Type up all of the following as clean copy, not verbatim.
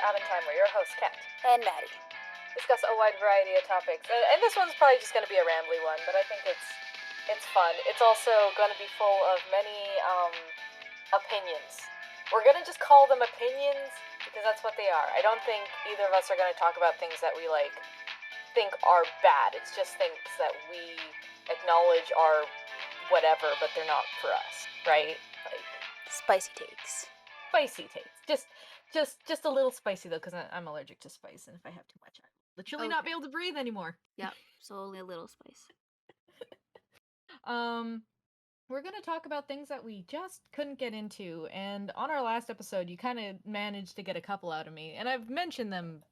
Out in Time, we're your host, Kat. And Maddie. Discuss a wide variety of topics. And this one's probably just going to be a rambly one, but I think it's fun. It's also going to be full of many opinions. We're going to just call them opinions because that's what they are. I don't think either of us are going to talk about things that we think are bad. It's just things that we acknowledge are whatever, but they're not for us, right? Spicy takes. Spicy takes. Just a little spicy though, because I'm allergic to spice, and if I have too much, I'll literally not be able to breathe anymore. Yep, so only a little spice. We're gonna talk about things that we just couldn't get into, and on our last episode, you kind of managed to get a couple out of me, and I've mentioned them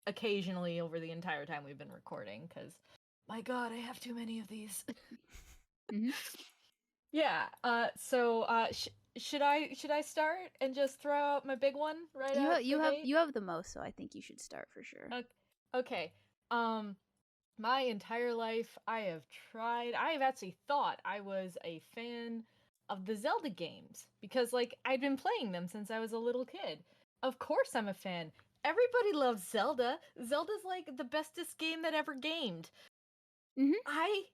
occasionally over the entire time we've been recording, because my God, I have too many of these. Mm-hmm. Yeah. Should I start and just throw out my big one right out? You have the most, so I think you should start for sure. Okay. My entire life I have actually thought I was a fan of the Zelda games because I'd been playing them since I was a little kid. Of course I'm a fan. Everybody loves Zelda. Zelda's the bestest game that ever gamed. Mm-hmm. I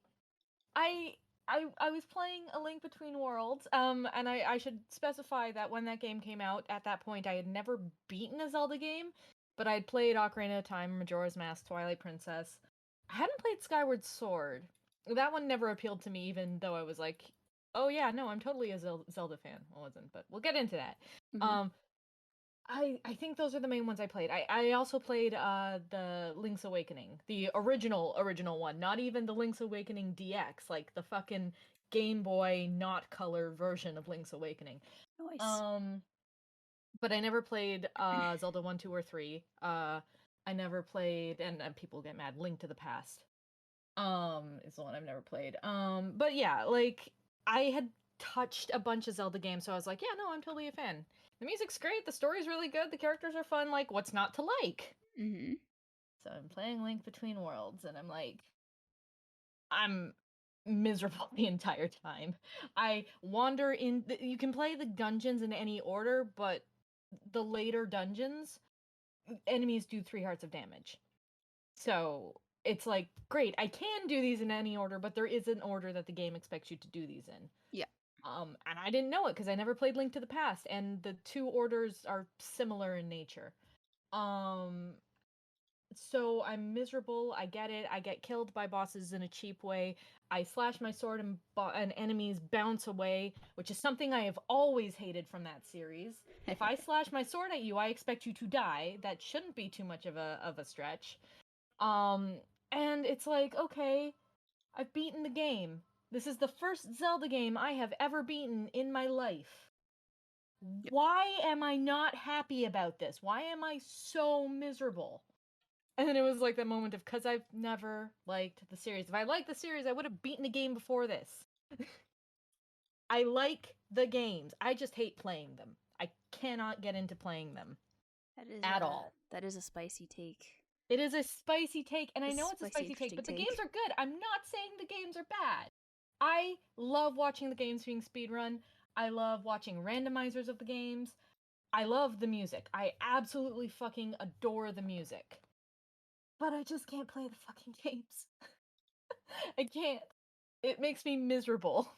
was playing A Link Between Worlds, and I should specify that when that game came out, at that point I had never beaten a Zelda game, but I'd played Ocarina of Time, Majora's Mask, Twilight Princess. I hadn't played Skyward Sword. That one never appealed to me, even though I was oh yeah, no, I'm totally a Zelda fan. I wasn't, but we'll get into that. Mm-hmm. I think those are the main ones I played. I also played the Link's Awakening, the original one, not even the Link's Awakening DX, the fucking Game Boy not color version of Link's Awakening. Nice. But I never played Zelda 1, 2, or 3. I never played, and people get mad, Link to the Past. Is the one I've never played. But yeah, I had touched a bunch of Zelda games, so I was like, yeah, no, I'm totally a fan. The music's great, the story's really good, the characters are fun, what's not to like? Mm-hmm. So I'm playing Link Between Worlds, and I'm miserable the entire time. I wander in, you can play the dungeons in any order, but the later dungeons, enemies do 3 hearts of damage. So it's great, I can do these in any order, but there is an order that the game expects you to do these in. Yeah. And I didn't know it because I never played Link to the Past, and the 2 orders are similar in nature. So I'm miserable. I get it. I get killed by bosses in a cheap way. I slash my sword and enemies bounce away, which is something I have always hated from that series. If I slash my sword at you, I expect you to die. That shouldn't be too much of a stretch. And it's okay, I've beaten the game. This is the first Zelda game I have ever beaten in my life. Why am I not happy about this? Why am I so miserable? And then it was that moment of, because I've never liked the series. If I liked the series, I would have beaten the game before this. I like the games. I just hate playing them. I cannot get into playing them at all. That is a spicy take. It is a spicy take, and I know it's a spicy take, but the games are good. I'm not saying the games are bad. I love watching the games being speedrun. I love watching randomizers of the games. I love the music. I absolutely fucking adore the music. But I just can't play the fucking games. I can't. It makes me miserable.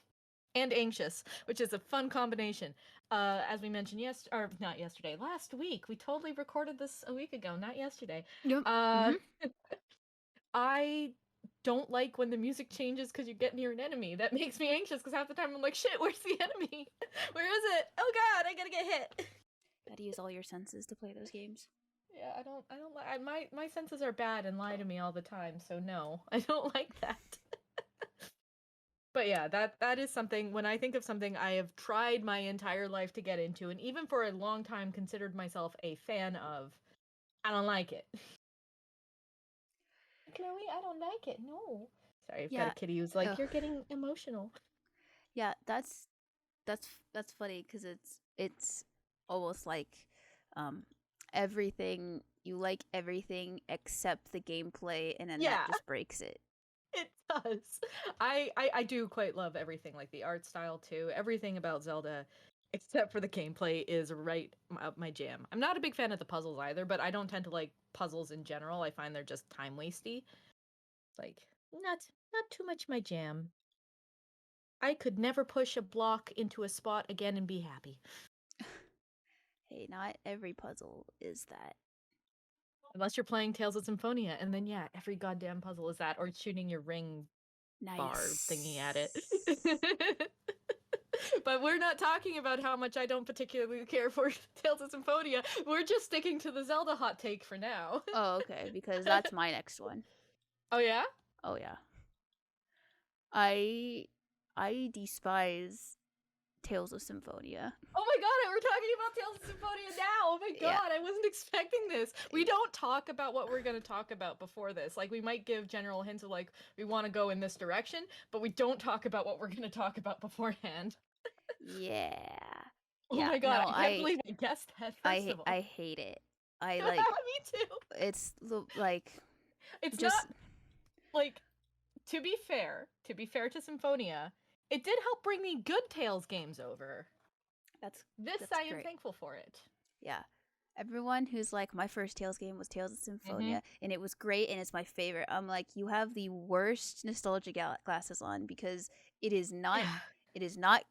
And anxious, which is a fun combination. As we mentioned last week. We totally recorded this a week ago, not yesterday. Yep. I don't like when the music changes because you get near an enemy. That makes me anxious because half the time I'm like, shit, where's the enemy? Where is it? Oh God, I gotta get hit. Gotta use all your senses to play those games. Yeah, I don't like my senses are bad and lie to me all the time, so no, I don't like that. But yeah, that is something, when I think of something I have tried my entire life to get into, and even for a long time considered myself a fan of, I don't like it. Chloe, I don't like it, no. Sorry, I've got a kitty who's you're getting emotional. Yeah, that's funny, because it's almost like everything, you like everything except the gameplay, and then that just breaks it. It does. I do quite love everything, the art style too. Everything about Zelda except for the gameplay is right up my jam. I'm not a big fan of the puzzles either, but I don't tend to like puzzles in general. I find they're just time wasty. Like not too much my jam. I could never push a block into a spot again and be happy. Hey, not every puzzle is that. Unless you're playing Tales of Symphonia, and then yeah, every goddamn puzzle is that, or shooting your ring bar thingy at it. Nice. But we're not talking about how much I don't particularly care for Tales of Symphonia. We're just sticking to the Zelda hot take for now. Oh, okay, because that's my next one. Oh yeah? Oh yeah. I despise Tales of Symphonia. Oh my god, we're talking about Tales of Symphonia now. Oh my Yeah. god, I wasn't expecting this. We don't talk about what we're going to talk about before this. Like, we might give general hints of, like, we want to go in this direction, but we don't talk about what we're going to talk about beforehand. Yeah. Oh Yeah. my god, No, I can't believe I guessed that, first of all. I hate it. I like Me too. it's like It's just not, like, to be fair to Symphonia, it did help bring me good Tales games over. that's I am great. thankful for it. Yeah. Everyone who's like, my first Tales game was Tales of Symphonia, and it was great, and it's my favorite. I'm like, you have the worst nostalgia glasses on, because it is not. Yeah. It is not.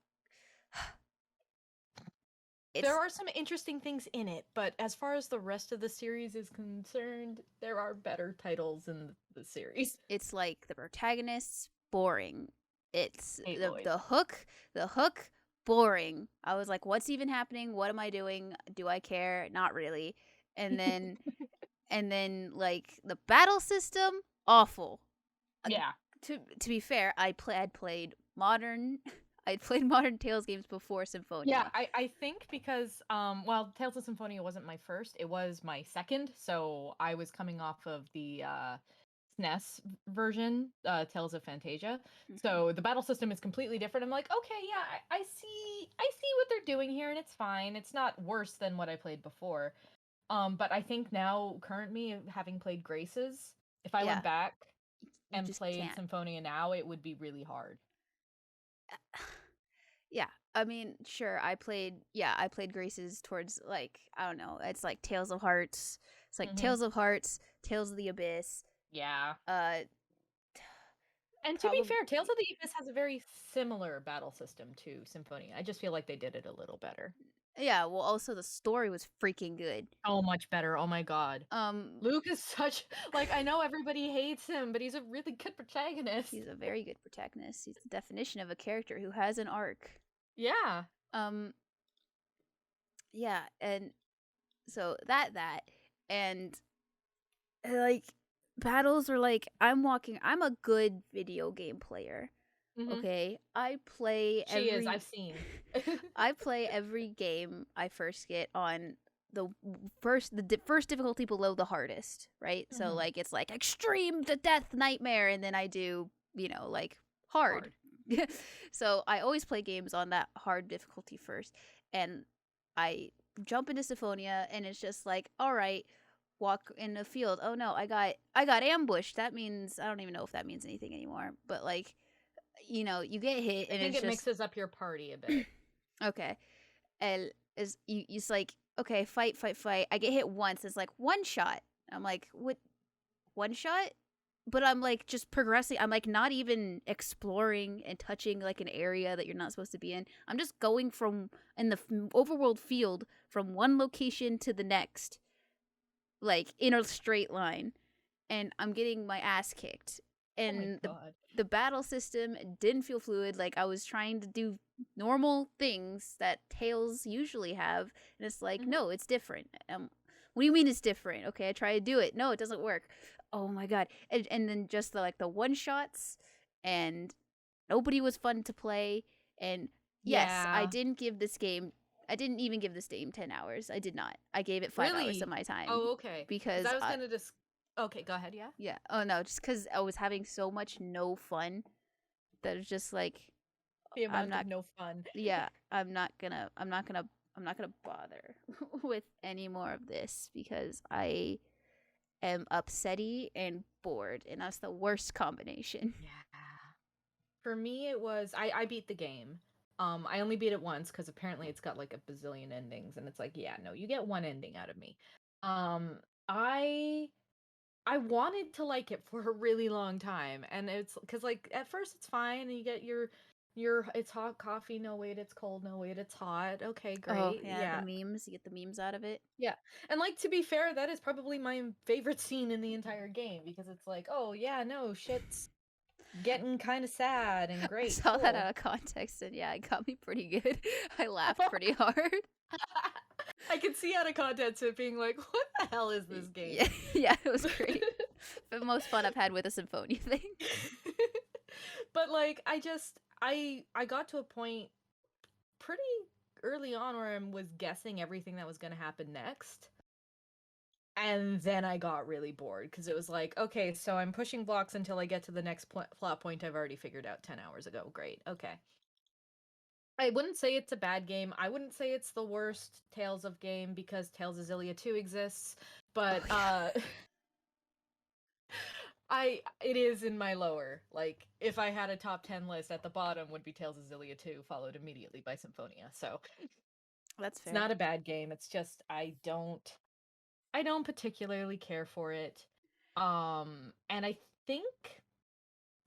There are some interesting things in it, but as far as the rest of the series is concerned, there are better titles in the series. It's like the protagonist's boring. It's Aloy. the hook. The hook boring. I was like, what's even happening? What am I doing? Do I care? Not really. And then and then like the battle system, awful. Yeah. To be fair, I'd played modern I'd played modern Tales games before Symphonia. Yeah, I think because well, Tales of Symphonia wasn't my first, it was my second, so I was coming off of the SNES version, Tales of Fantasia. So the battle system is completely different. I'm like, okay, yeah, I see what they're doing here, and it's fine. It's not worse than what I played before. But I think now, currently, having played Graces, if I went back and played can't. Symphonia now, it would be really hard. Yeah, I mean, sure, I played Graces towards, like, I don't know, it's like Tales of Hearts. It's like Tales of Hearts, Tales of the Abyss. Yeah. And to be fair, Tales of the Abyss has a very similar battle system to Symphonia. I just feel like they did it a little better. Yeah, well, also the story was freaking good. Oh, much better. Oh my god. Luke is such, like, I know everybody hates him, but he's a really good protagonist. He's a very good protagonist. He's the definition of a character who has an arc. Yeah. Yeah, and so that and like battles are like, I'm a good video game player. Okay, I play I've seen. I play every game I first get on the first difficulty below the hardest, right? So like, it's like extreme to death nightmare, and then I do, like, hard. So I always play games on that hard difficulty first, and I jump into Symphonia, and it's just like, all right, walk in the field. Oh no, I got ambushed. That means, I don't even know if that means anything anymore, but like, you get hit, and I think it mixes up your party a bit. Okay, and it's like, okay, fight. I get hit once. It's like one shot. I'm like, what? One shot? But I'm like just progressing. I'm like not even exploring and touching like an area that you're not supposed to be in. I'm just going from in the overworld field from one location to the next, like in a straight line, and I'm getting my ass kicked. And the battle system didn't feel fluid. Like, I was trying to do normal things that Tales usually have, and it's like, no, it's different. What do you mean it's different? Okay, I try to do it. No, it doesn't work. Oh my god. And then just the one shots, and nobody was fun to play. And yes, I didn't even give this game 10 hours. I did not. I gave it 5 hours of my time. Oh, okay. Because I was going to just... Okay, go ahead, yeah? Yeah. Oh, no, just because I was having so much no fun that it's just like... The amount of no fun. Yeah, I'm not gonna bother with any more of this, because I am upsetty and bored, and that's the worst combination. Yeah. For me, it was... I beat the game. I only beat it once because apparently it's got like a bazillion endings, and it's like, yeah, no, you get one ending out of me. Um, I I wanted to like it for a really long time, and it's because like at first it's fine, and you get your it's hot coffee. No wait, it's cold. No wait, it's hot. Okay, Oh great. yeah, the Yeah, memes. You get the memes out of it. yeah. And like to be fair, that is probably my favorite scene in the entire game because it's like, oh yeah, no shit's getting kind of sad and I great, saw that cool. out of context, and yeah, it got me pretty good. I laughed pretty hard. I can see out of context it being like, what the hell is this game? Yeah, yeah, it was great. The most fun I've had with a Symphonia thing. But like I got to a point pretty early on where I was guessing everything that was going to happen next. And then I got really bored because it was like, okay, so I'm pushing blocks until I get to the next plot point I've already figured out 10 hours ago. Great. Okay. I wouldn't say it's a bad game. I wouldn't say it's the worst Tales of game because Tales of Zillia 2 exists, but Oh yeah. it is in my lower. Like if I had a top 10 list at the bottom would be Tales of Zillia 2 followed immediately by Symphonia. So, That's it's fair. not a bad game. It's just I don't particularly care for it. And I think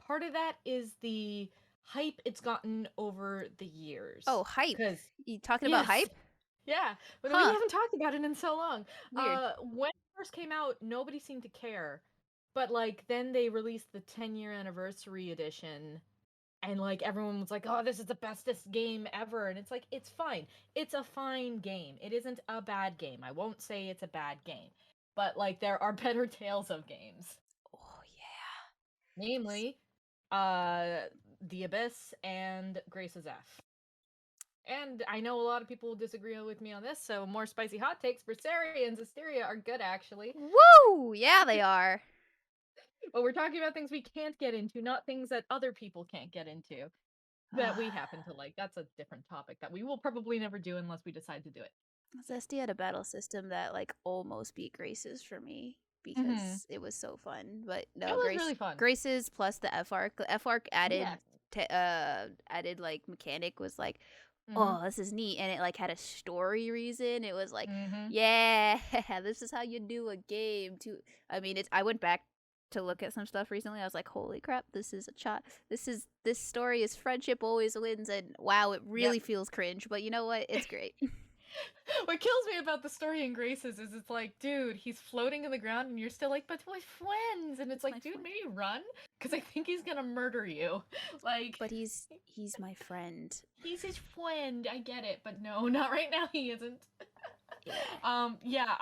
part of that is the hype it's gotten over the years. Oh, hype. Cuz You talking about yes, hype? yeah, but we Huh. haven't talked about it in so long. Weird. When it first came out, nobody seemed to care. But like then they released the 10-year anniversary edition and like everyone was like, "Oh, this is the bestest game ever." And it's like it's fine. It's a fine game. It isn't a bad game. I won't say it's a bad game. But like there are better Tales of games. Oh yeah. Namely, uh The Abyss and Grace's F. And I know a lot of people will disagree with me on this, so more spicy hot takes. Berseria and Zisteria are good, actually. Woo! Yeah, they are. But we're talking about things we can't get into, not things that other people can't get into that we happen to like. That's a different topic that we will probably never do unless we decide to do it. Zesty had a battle system that like almost beat Grace's for me Mm-hmm. because it was so fun. But It no, was really fun. Grace's plus the F arc. The F arc added Yes. added like mechanic was like, Mm-hmm. oh, this is neat, and it like had a story reason. It was like, Mm-hmm. yeah, this is how you do a game. Too. I mean, it's. I went back to look at some stuff recently. I was like, holy crap, this is a shot. This story is friendship always wins, and wow, it Yep. really feels cringe. But you know what? It's great. What kills me about the story in Graces is it's like, dude, he's floating in the ground and you're still like, but we're friends. And it's My like, dude, friend. maybe run because I think he's gonna murder you. Like, But he's my friend. he's his friend. I get it, but no, not right now. He isn't. Yeah. Yeah,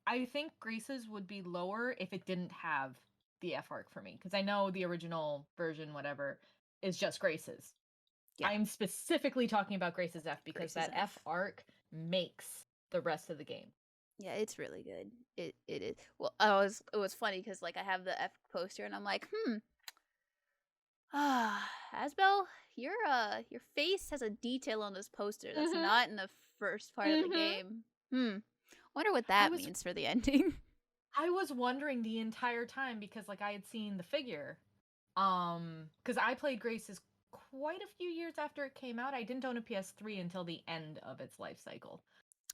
I think Grace's would be lower if it didn't have the F arc for me because I know the original version, whatever, is just Grace's. Yeah. I'm specifically talking about Grace's F because Grace's that F arc makes the rest of the game. Yeah, it's really good. It is. Well, it was funny because like I have the F poster and I'm like, Asbel, your face has a detail on this poster that's Mhm. not in the first part of the Mhm. game. Wonder what I that was means for the ending. I was wondering the entire time because like I had seen the figure. Cuz I played Grace's quite a few years after it came out. I didn't own a PS3 until the end of its life cycle.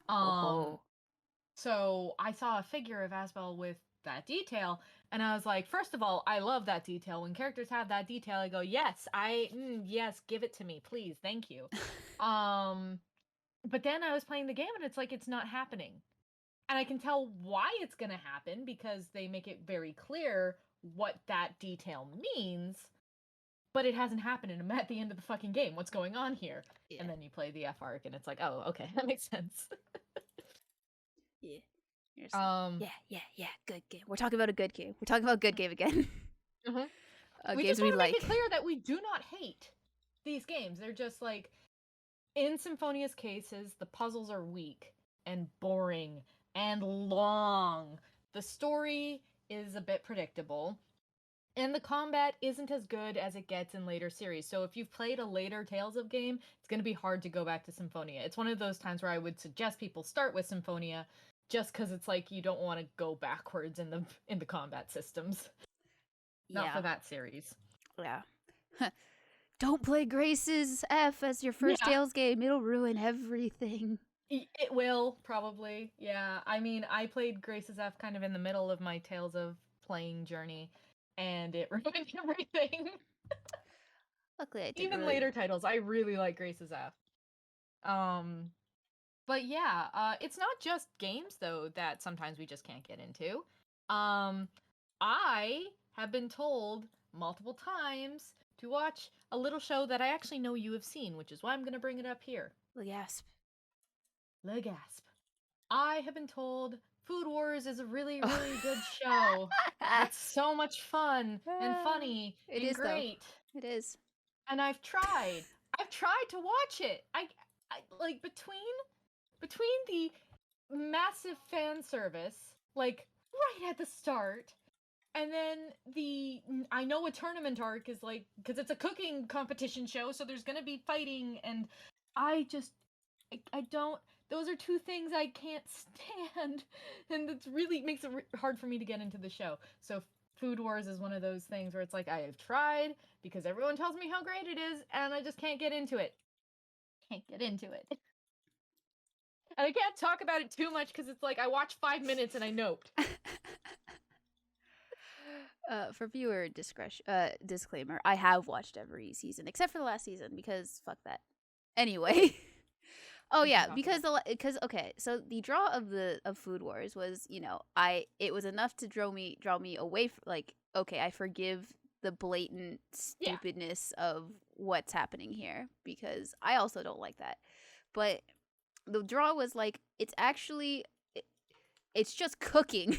Um Oh, so I saw a figure of Asbel with that detail and I was like, first of all, I love that detail. When characters have that detail, I go, "Yes, yes, give it to me, please. Thank you." Um but then I was playing the game and it's like it's not happening. And I can tell why it's going to happen because they make it very clear what that detail means, but it hasn't happened and I'm at the end of the fucking game. What's going on here? yeah, And then you play the F arc and it's like, "Oh, okay, that makes sense." yeah. You're just like, um yeah. Good game. We're talking about a good game. We're talking about a good game again. mhm. We Games just we want to make it like. clear that we do not hate these games. They're just like in Symphonia's cases, the puzzles are weak and boring and long. The story is a bit predictable. And the combat isn't as good as it gets in later series. So if you've played a later Tales of game, it's going to be hard to go back to Symphonia. It's one of those times where I would suggest people start with Symphonia just cuz it's like you don't want to go backwards in the combat systems. Not for Yeah, that series. yeah. Don't play Grace's F as your first Tales game. It'll ruin everything. It will, probably. Yeah. I mean, I played Grace's F kind of in the middle of my Tales of playing journey, and it ruined everything. Luckily, I didn't Even really... later titles, I really like Grace's F. But yeah, it's not just games though that sometimes we just can't get into. I have been told multiple times to watch a little show that I actually know you have seen, which is why I'm going to bring it up here. Le gasp. Le gasp. I have been told Food Wars is a really, really good show. It's so much fun and funny and great. Though. It is. And I've tried to watch it. I like between the massive fan service, like right at the start, and then I know a tournament arc is like, because it's a cooking competition show, so there's gonna be fighting, and I don't. Those are two things I can't stand, and it really makes it hard for me to get into the show. So Food Wars is one of those things where it's like, I have tried because everyone tells me how great it is, and I just can't get into it. Can't get into it. And I can't talk about it too much because it's like I watched 5 minutes and I noped. For viewer disclaimer, I have watched every season except for the last season because fuck that. Anyway. Oh yeah, because okay, so the draw of Food Wars was, it was enough to draw me away from, like, okay, I forgive the blatant stupidness of what's happening here because I also don't like that. But the draw was like, it's actually it's just cooking.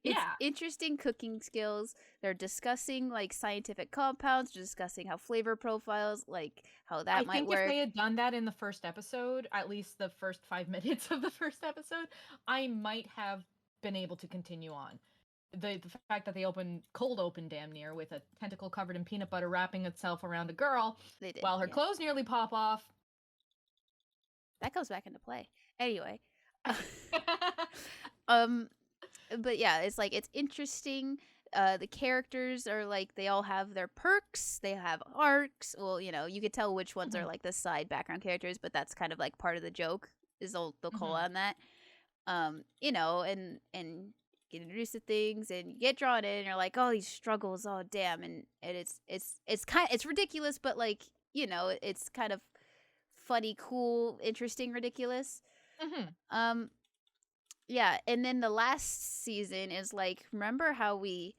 It's interesting cooking skills. They're discussing like scientific compounds, discussing how flavor profiles, like how that might work. I think if they had done that in the first episode, at least the first 5 minutes of the first episode, I might have been able to continue on. The fact that they cold open damn near with a tentacle covered in peanut butter wrapping itself around a girl while her clothes nearly pop off. That goes back into play. Anyway. But yeah, it's like, it's interesting. The characters are like, they all have their perks, they have arcs. Well, you could tell which ones are like the side background characters, but that's kind of like part of the joke, is they'll call on that. And get introduced to things and you get drawn in and you're like, oh, these struggles, oh damn, and it's ridiculous, but like, it's kind of funny, cool, interesting, ridiculous. Yeah, and then the last season is like, remember how we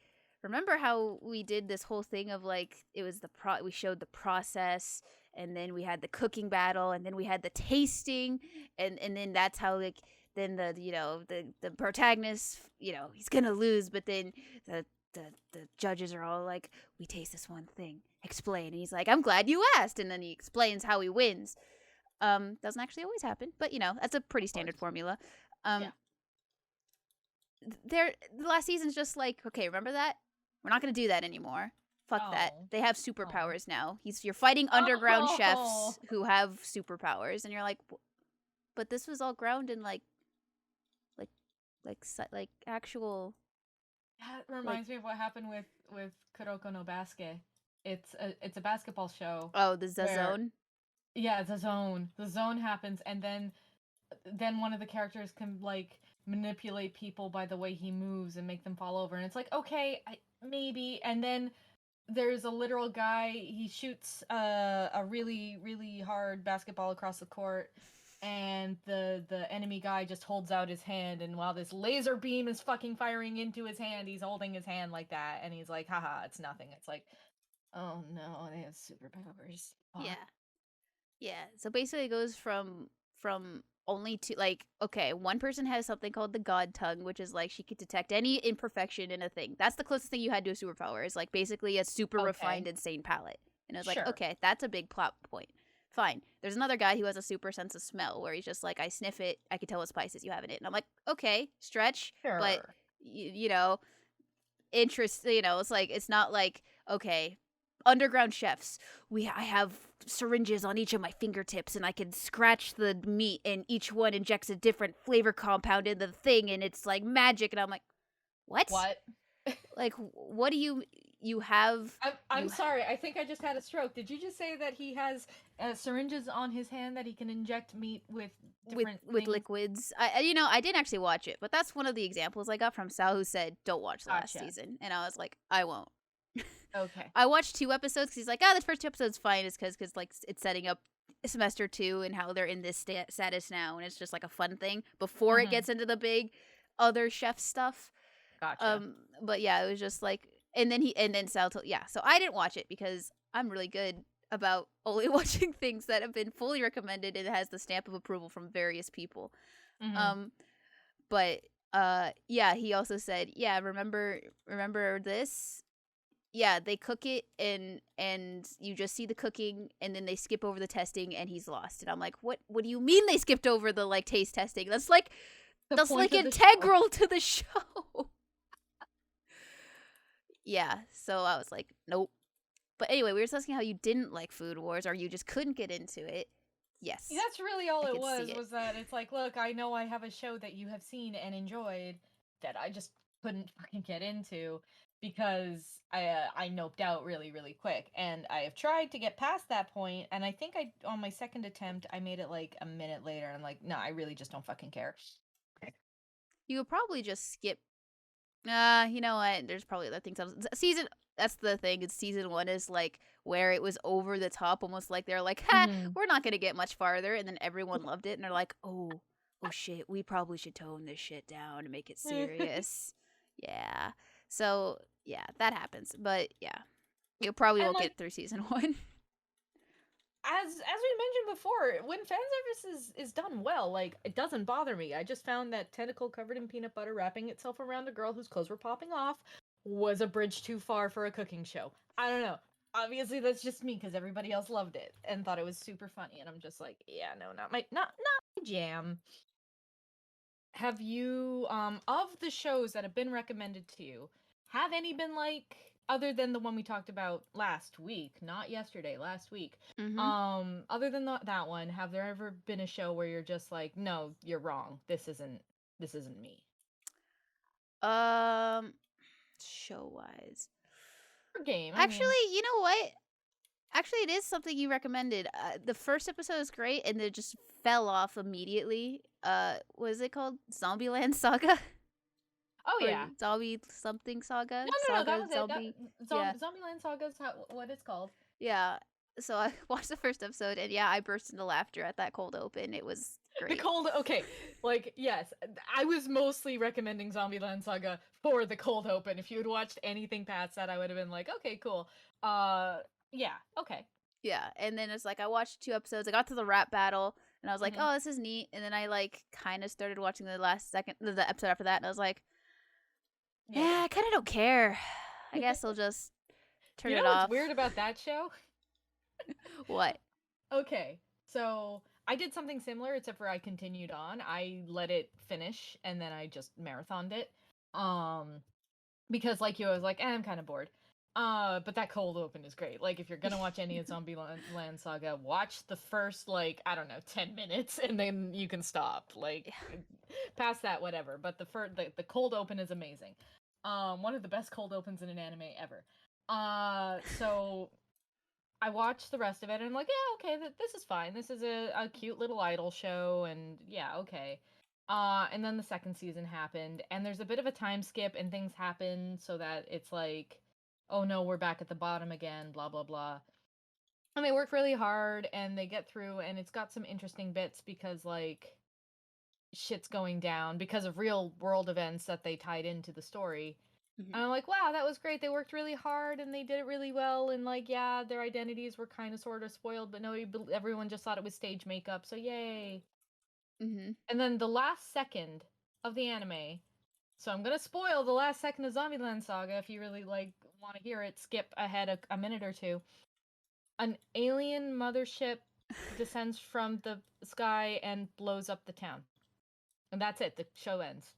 did this whole thing of like, it was we showed the process, and then we had the cooking battle, and then we had the tasting, and then that's how, like, then the protagonist, he's gonna lose, but then the judges are all like, we taste this one thing, explain, and he's like, I'm glad you asked, and then he explains how he wins. Doesn't actually always happen, but that's a pretty standard formula. The last season's just like, okay, remember that? We're not gonna do that anymore. Fuck that. They have superpowers now. You're fighting underground chefs who have superpowers, and you're like, but this was all grounded in like actual. That reminds me of what happened with Kuroko no Basket. It's a basketball show. Oh, the Zone. Yeah, the Zone. The Zone happens, and then one of the characters can like manipulate people by the way he moves and make them fall over, and it's like, okay, maybe. And then there's a literal guy, he shoots a really, really hard basketball across the court, and the enemy guy just holds out his hand, and while this laser beam is fucking firing into his hand, he's holding his hand like that, and he's like, haha, it's nothing. It's like, oh no, they have superpowers. Yeah, so basically it goes from only to, like, okay, one person has something called the God Tongue, which is like, she could detect any imperfection in a thing. That's the closest thing you had to a superpower, is like basically a super refined, insane palate. And I was like, okay, that's a big plot point. Fine. There's another guy who has a super sense of smell, where he's just like, I sniff it, I can tell what spices you have in it. And I'm like, okay, stretch, but interest, it's like, it's not like, okay, underground chefs, I have syringes on each of my fingertips, and I can scratch the meat, and each one injects a different flavor compound in the thing, and it's like magic. And I'm like, what? Like, what do you, you have I'm you sorry. I think I just had a stroke. Did you just say that he has syringes on his hand that he can inject meat with different with things? liquids. I didn't actually watch it, but that's one of the examples I got from Sal, who said don't watch the last Gotcha. season, and I was like, I won't. Okay. I watched 2 episodes because he's like, oh, the first 2 episodes fine, is because like it's setting up semester 2 and how they're in this status now, and it's just like a fun thing before it Mm-hmm. gets into the big other chef stuff. Gotcha. But yeah, it was just like, and then Sal told, yeah. So I didn't watch it because I'm really good about only watching things that have been fully recommended and has the stamp of approval from various people. Mm-hmm. Um, but yeah, he also said, yeah, remember this? Yeah, they cook it and you just see the cooking and then they skip over the testing and he's lost. And I'm like, what do you mean they skipped over the like taste testing? That's like The point of the show. integral to the show. Yeah, so I was like, nope. But anyway, we were discussing how you didn't like Food Wars or you just couldn't get into it. Yes. That's really all I it could was. see it. Was that it's like, look, I know I have a show that you have seen and enjoyed that I just couldn't fucking get into because I noped out really really quick, and I have tried to get past that point, and I think I on my second attempt I made it like a minute later. And I'm like, no, I really just don't fucking care. You could probably just skip. You know what? There's probably other things. Season. That's the thing. Is season 1 is like where it was over the top, almost like they're like, "Ha, Mm-hmm. we're not gonna get much farther," and then everyone loved it, and they're like, oh shit, we probably should tone this shit down and make it serious." Yeah. So yeah, that happens. But yeah, you probably And won't like, get through season 1. as we mentioned before, when fan service is done well, like it doesn't bother me. I just found that tentacle covered in peanut butter wrapping itself around a girl whose clothes were popping off was a bridge too far for a cooking show. I don't know. Obviously, that's just me because everybody else loved it and thought it was super funny, and I'm just like, yeah, no, not my jam. Have you of the shows that have been recommended to you, have any been like, other than the one we talked about last week, not yesterday, last week, Mm-hmm. other than that one, have there ever been a show where you're just like, no, you're wrong, this isn't me? Um, show wise, Or game, I actually, mean. you know what? Actually, it is something you recommended. The first episode is great, and it just fell off immediately. What is it called? Zombieland Saga Oh or yeah. Zombie something Saga? No, that Saga was it. Zombie. Yeah, Zombieland Saga is what it's called. yeah. So I watched the first episode, and yeah, I burst into laughter at that cold open. It was The great. cold, okay, like yes, I was mostly recommending Zombieland Saga for the cold open. If you had watched anything past that, I would have been like, okay, cool. Yeah, okay. Yeah, and then it's like I watched 2 episodes. I got to the rap battle, and I was like, Hmm. "Oh, this is neat." And then I like kind of started watching the episode after that, and I was like, "Yeah, Yeah. I kind of don't care. I guess I'll just turn You know it what's off." weird about that show? What? Okay, so I did something similar, except for I continued on. I let it finish, and then I just marathoned it. Um, because like you, I was like, I'm kind of bored. But that cold open is great. Like if you're gonna watch any of Land Saga, watch the first like, I don't know, 10 minutes, and then you can stop. Like past that, whatever. But the cold open is amazing. One of the best cold opens in an anime ever. So I watched the rest of it, and I'm like, yeah, okay, this is fine. This is a cute little idol show, and yeah, okay. And then the second season happened, and there's a bit of a time skip, and things happen so that it's like, oh no, we're back at the bottom again, blah blah blah. And they work really hard, and they get through, and it's got some interesting bits because like shit's going down because of real world events that they tied into the story. Mhm. And I'm like, wow, that was great. They worked really hard and they did it really well. And like, yeah, their identities were kind of sort of spoiled, but no, everyone just thought it was stage makeup. So yay. Mhm. And then the last second of the anime. So I'm gonna spoil the last second of Zombieland Saga if you really like want to hear it. Skip ahead a minute or two. An alien mothership descends from the sky and blows up the town. And that's it. The show ends.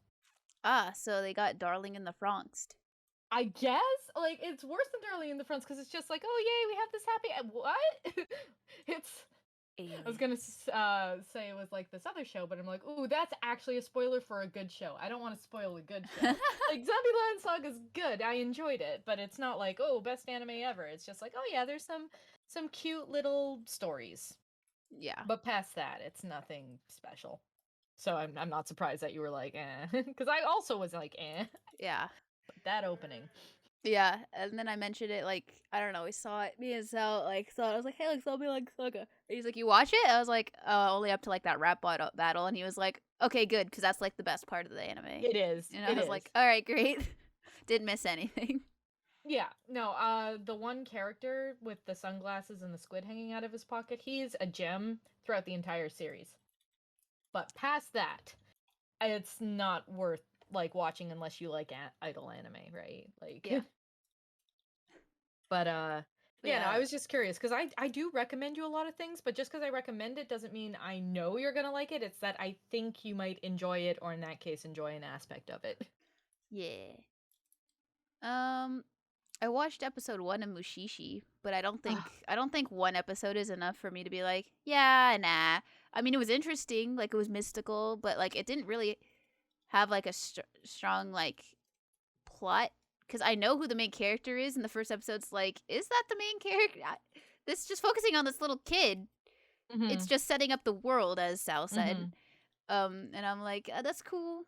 Ah, so they got Darling in the Franxx. I guess like it's worse than Darling in the Franxx because it's just like, oh yay, we have this happy what? it's I was gonna say it was like this other show, but I'm like, ooh, that's actually a spoiler for a good show. I don't want to spoil a good show. Like Zombieland Saga's good. I enjoyed it, but it's not like, oh, best anime ever. It's just like, oh yeah, there's some cute little stories. Yeah. But past that, it's nothing special. So I'm not surprised that you were like, eh, because I also was like, eh. Yeah. But that opening. Yeah, and then I mentioned it, like, I don't know, we saw it, me and Sal, like, saw it, I was like, hey, like, Zombieland Saga. And he's like, you watch it? I was like, only up to, like, that rap battle, and he was like, okay, good, because that's, like, the best part of the anime. It is. And I It was is. like, alright, great. Didn't miss anything. Yeah, no, the one character with the sunglasses and the squid hanging out of his pocket, he's a gem throughout the entire series. But past that, it's not worth like watching unless you like idol anime, right? Like Yeah. But yeah, no, Yeah. I was just curious because I do recommend you a lot of things, but just because I recommend it doesn't mean I know you're gonna like it. It's that I think you might enjoy it, or in that case, enjoy an aspect of it. Yeah. I watched episode 1 of Mushishi, but I don't think one episode is enough for me to be like, yeah, nah. I mean, it was interesting, like it was mystical, but like it didn't really have like a strong like plot, because I know who the main character is, and the first episode's like, is that the main character? This is just focusing on this little kid. Mm-hmm. It's just setting up the world, as Sal said. Mm-hmm. And I'm like, that's cool.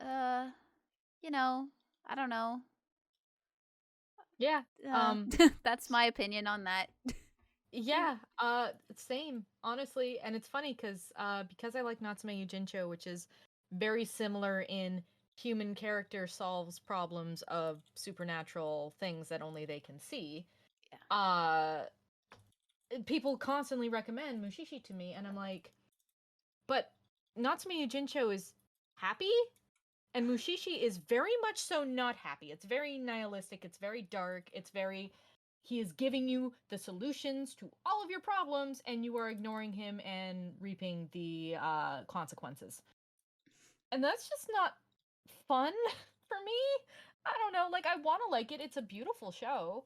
You know, I don't know. Yeah. That's my opinion on that. Yeah. Same, honestly, and it's funny because I like Natsume Yujincho, which is very similar in human character solves problems of supernatural things that only they can see. Yeah. People constantly recommend Mushishi to me, and I'm like, but Natsume Yujincho is happy, and Mushishi is very much so not happy. It's very nihilistic, it's very dark, it's very, he is giving you the solutions to all of your problems, and you are ignoring him and reaping the consequences. And that's just not fun for me. I don't know, like, I want to like it. It's a beautiful show.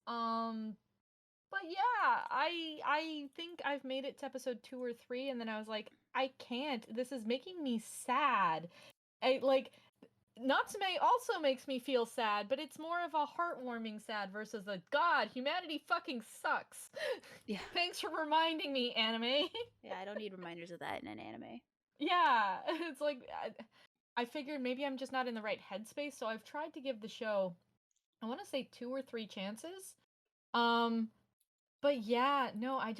But yeah, I think I've made it to episode 2 or 3, and then I was like, I can't. This is making me sad. I like, Natsume also makes me feel sad, but it's more of a heartwarming sad versus a god, humanity fucking sucks. Yeah. Thanks for reminding me, anime. Yeah, I don't need reminders of that in an anime. Yeah, it's like I figured maybe I'm just not in the right headspace, so I've tried to give the show, I want to say 2 or 3 chances. But yeah, no, I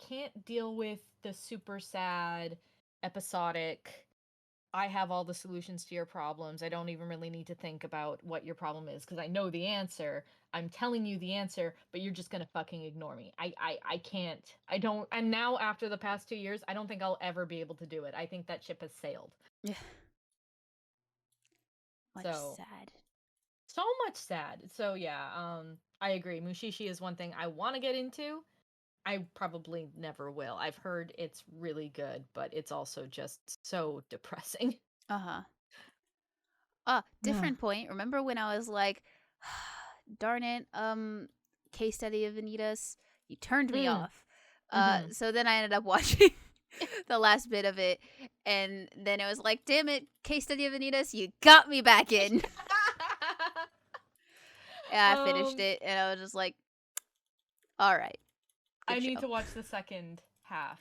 can't deal with the super sad, episodic, I have all the solutions to your problems. I don't even really need to think about what your problem is because I know the answer. I'm telling you the answer, but you're just gonna fucking ignore me. I can't. I don't. And now after the past 2 years, I don't think I'll ever be able to do it. I think that ship has sailed. Yeah. Much So sad. so much sad. So yeah, I agree. Mushishi is one thing I want to get into. I probably never will. I've heard it's really good, but it's also just so depressing. Uh-huh. Different point. Remember when I was like, darn it, case study of Anita's, you turned me off. So then I ended up watching the last bit of it, and then it was like, damn it, case study of Anita's, you got me back in. Yeah, I finished it, and I was just like, all right. I need to watch the second half.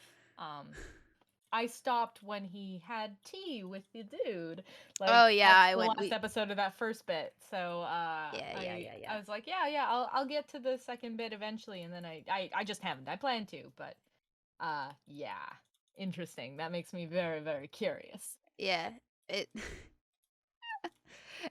I stopped when he had tea with the dude. Like, oh yeah, I went last episode of that first bit. So yeah. I was like, yeah, I'll get to the second bit eventually, and then I just haven't. I plan to, but yeah, interesting. That makes me very, very curious. Yeah,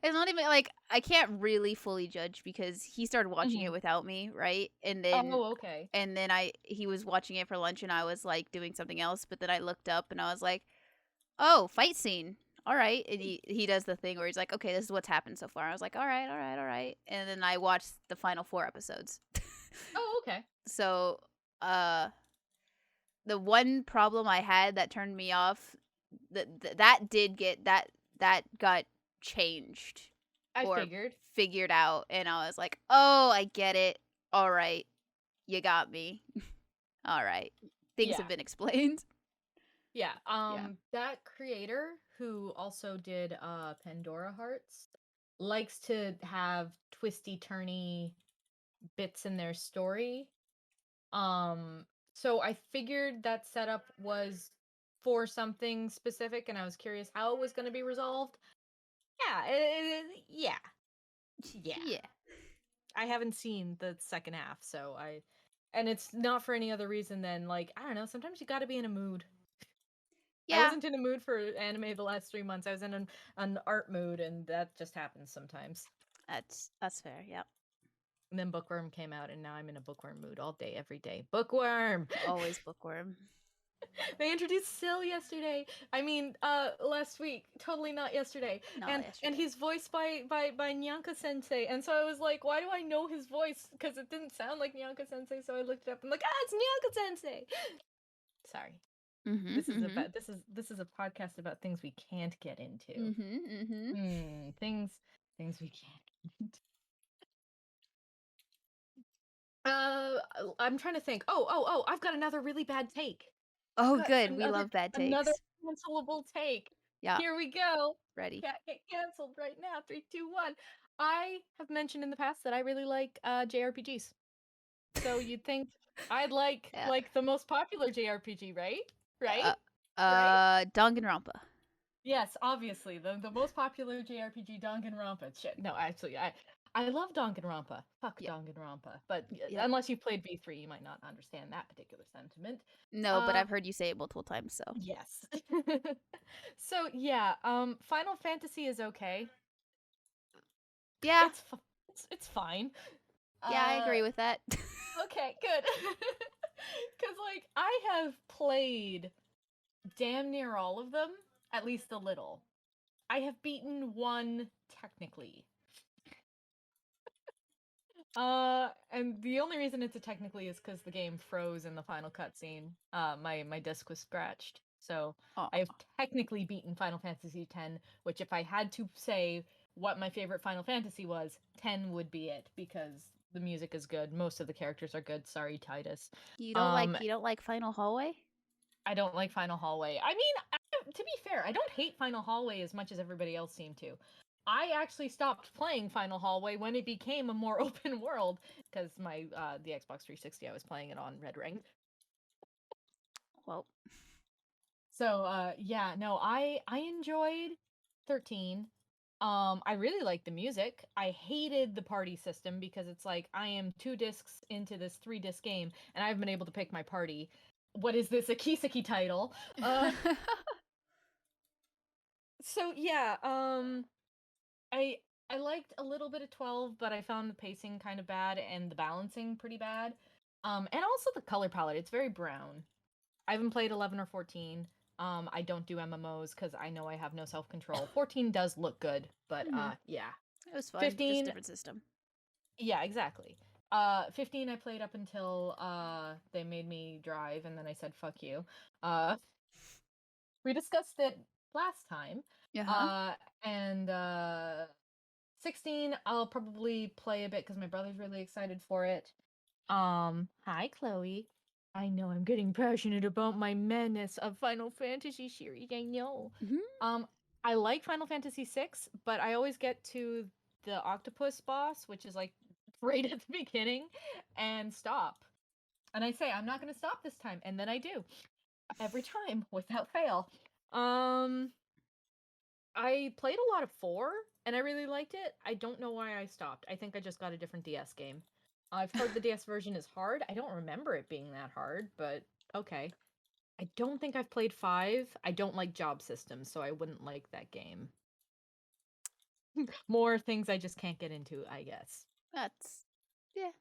it's not even like I can't really fully judge because he started watching it without me, right? And then okay. And then he was watching it for lunch and I was like doing something else, but then I looked up and I was like, "Oh, fight scene. All right." And he does the thing where he's like, "Okay, this is what's happened so far." I was like, "All right." And then I watched the final 4 episodes. Oh, okay. So, the one problem I had that turned me off, that got changed. I figured out, and I was like, "Oh, I get it. All right, you got me. All right." things have been explained. Yeah. Yeah. That creator who also did Pandora Hearts likes to have twisty turny bits in their story. Um so I figured that setup was for something specific and I was curious how it was going to be resolved. Yeah, yeah. Yeah. Yeah. I haven't seen the second half, so and it's not for any other reason than like, I don't know, sometimes you got to be in a mood. I Yeah. wasn't in a mood for anime the last 3 months. I was in an art mood, and that just happens sometimes. That's fair. Yep. And then Bookworm came out, and now I'm in a Bookworm mood all day, every day. Bookworm! Always bookworm. They introduced Syl yesterday. I mean, last week. Totally not yesterday. Not and yesterday. and he's voiced by Nyanka Sensei. And so I was like, why do I know his voice? Because it didn't sound like Nyanka Sensei. So I looked it up. I'm like, it's Nyanka Sensei. Sorry. Mm-hmm, This is mm-hmm. about this is a podcast about things we can't get into. Mm-hmm, mm-hmm. Things we can't. I'm trying to think. Oh! I've got another really bad take. Oh, Got good. We love bad another takes. cancelable take. Yeah. Here we go. Ready. Can't get canceled right now. 3, 2, 1. I have mentioned in the past that I really like JRPGs. So you'd think I'd like Yeah. the most popular JRPG, right? Right? Right? Danganronpa. Yes, obviously the most popular JRPG, Danganronpa. Shit, no, actually, I love Danganronpa. Fuck Yep. Danganronpa. But Yep. unless you've played V3, you might not understand that particular sentiment. No, but I've heard you say it multiple times, so. Yes. So yeah, Final Fantasy is okay. Yeah. It's fine. Yeah, I agree with that. Okay, good. Cuz like I have played damn near all of them, at least a little. I have beaten one technically. And the only reason it's a technically is because the game froze in the final cutscene. My disc was scratched, so Aw. I have technically beaten Final Fantasy X. Which, if I had to say what my favorite Final Fantasy was, 10 would be it because the music is good. Most of the characters are good. Sorry, Titus. You don't like Final Hallway? I don't like Final Hallway. I mean, to be fair, I don't hate Final Hallway as much as everybody else seemed to. I actually stopped playing Final Hallway when it became a more open world because my the Xbox 360 I was playing it on Red Ring. Well, So yeah, no, I enjoyed 13. I really liked the music. I hated the party system because it's like I am 2 discs into this 3-disc game and I haven't been able to pick my party. What is this, a Kiseki title? So yeah, I I liked a little bit of 12, but I found the pacing kind of bad and the balancing pretty bad. And also the color palette, it's very brown. I haven't played 11 or 14. I don't do MMOs because I know I have no self-control. 14 does look good, but yeah. it was fun. 15, Just different system. yeah, exactly. 15 I played up until they made me drive and then I said fuck you. We discussed it last time. Uh-huh. And 16 I'll probably play a bit because my brother's really excited for it. Hi Chloe. I know I'm getting passionate about my madness of Final Fantasy series, I know. Mm-hmm. I like Final Fantasy 6, but I always get to the octopus boss, which is like right at the beginning, and stop. And I say I'm not going to stop this time, and then I do. Every time without fail. I played a lot of 4 and I really liked it. I don't know why I stopped. I think I just got a different DS game. I've heard the DS version is hard. I don't remember it being that hard, but okay. I don't think I've played 5. I don't like job systems, so I wouldn't like that game. More things I just can't get into, I guess. That's yeah.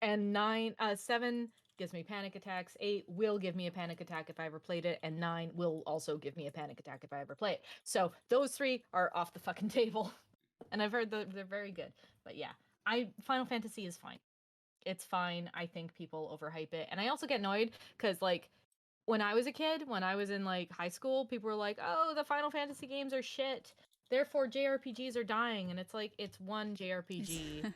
And 7 gives me panic attacks. 8 will give me a panic attack if I ever played it, and 9 will also give me a panic attack if I ever play it. So those 3 are off the fucking table. And I've heard they're very good. But yeah, Final Fantasy is fine. It's fine. I think people overhype it. And I also get annoyed because like when I was a kid, when I was in like high school, people were like, "Oh, the Final Fantasy games are shit. Therefore JRPGs are dying." And it's like it's one JRPG.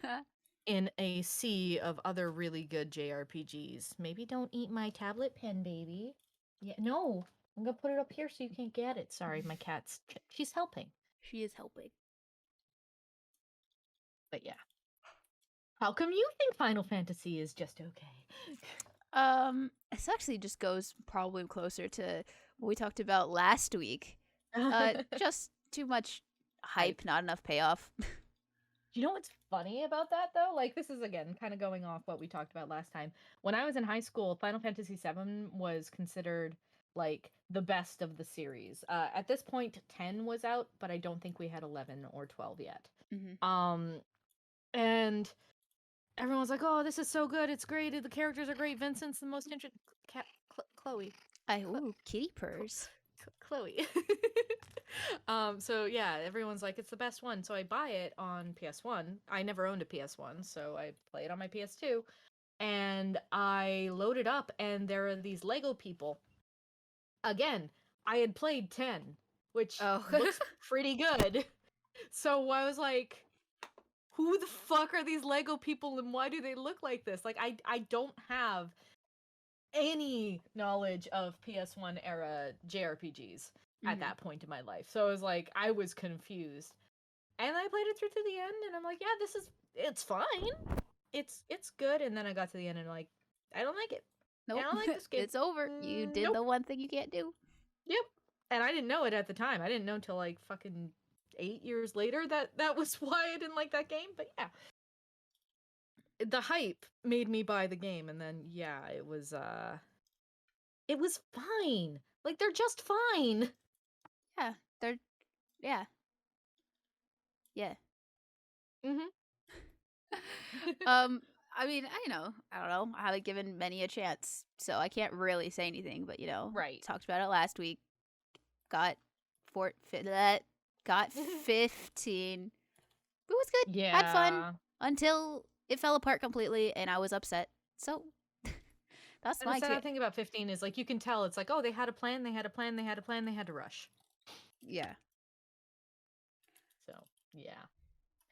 in a sea of other really good JRPGs. Maybe don't eat my tablet pen, baby. Yeah, no. I'm gonna put it up here so you can't get it. Sorry, my cat's she's helping. She is helping. But yeah. How come you think Final Fantasy is just okay? This actually just goes probably closer to what we talked about last week. Just too much hype, not enough payoff. You know what's funny about that though? Like this is again kind of going off what we talked about last time. When I was in high school, Final Fantasy VII was considered like the best of the series. At this point, 10 was out, but I don't think we had 11 or 12 yet. Mm-hmm. And everyone was like, "Oh, this is so good! It's great! The characters are great. Vincent's the most interesting." Chloe. Ooh, kitty purrs. Chloe. So yeah, everyone's like, it's the best one. So I buy it on PS1. I never owned a PS1, so I play it on my PS2. And I load it up, and there are these Lego people. Again, I had played 10, which looks pretty good. So I was like, who the fuck are these Lego people, and why do they look like this? Like, I don't have any knowledge of PS1 era JRPGs at that point in my life. So I was like, I was confused. And I played it through to the end, and I'm like, yeah, it's fine. It's good. And then I got to the end, and I'm like, I don't like it. Nope. I don't like this game. It's over. You did the one thing you can't do. Yep. And I didn't know it at the time. I didn't know until like fucking 8 years later that was why I didn't like that game. But yeah, the hype made me buy the game, and then yeah, it was fine. Like they're just fine. Yeah, they're yeah. Mhm. I mean, I don't know. I haven't given many a chance, so I can't really say anything. But Right. talked about it last week. Got got 15. It was good. Yeah. Had fun until it fell apart completely, and I was upset. So that's and my the sad thing about 15 is like you can tell it's like, oh, they had a plan, they had to rush. Yeah. So yeah.